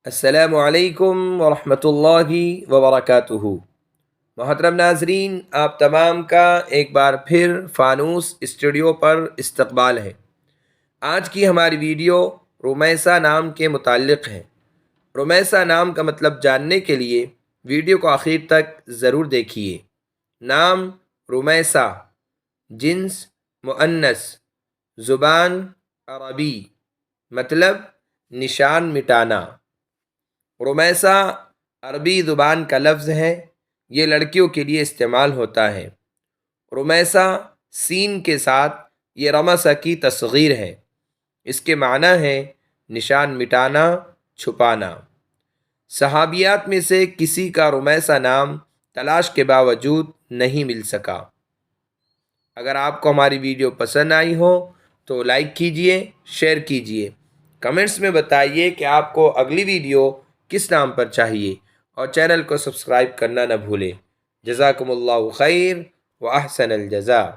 السلام علیکم ورحمۃ اللہ وبرکاتہ۔ محترم ناظرین، آپ تمام کا ایک بار پھر فانوس اسٹوڈیو پر استقبال ہے۔ آج کی ہماری ویڈیو رمیسہ نام کے متعلق ہے۔ رمیسہ نام کا مطلب جاننے کے لیے ویڈیو کو آخر تک ضرور دیکھیے۔ نام رمیسہ، جنس مؤنث، زبان عربی، مطلب نشان مٹانا۔ رمیسہ عربی زبان کا لفظ ہے، یہ لڑکیوں کے لیے استعمال ہوتا ہے۔ رمیسہ سین کے ساتھ یہ رمسہ کی تصغیر ہے۔ اس کے معنی ہے نشان مٹانا، چھپانا۔ صحابیات میں سے کسی کا رمیسہ نام تلاش کے باوجود نہیں مل سکا۔ اگر آپ کو ہماری ویڈیو پسند آئی ہو تو لائک کیجئے، شیئر کیجئے، کمنٹس میں بتائیے کہ آپ کو اگلی ویڈیو کس نام پر چاہیے، اور چینل کو سبسکرائب کرنا نہ بھولیں۔ جزاکم اللہ خیر و احسن الجزاء۔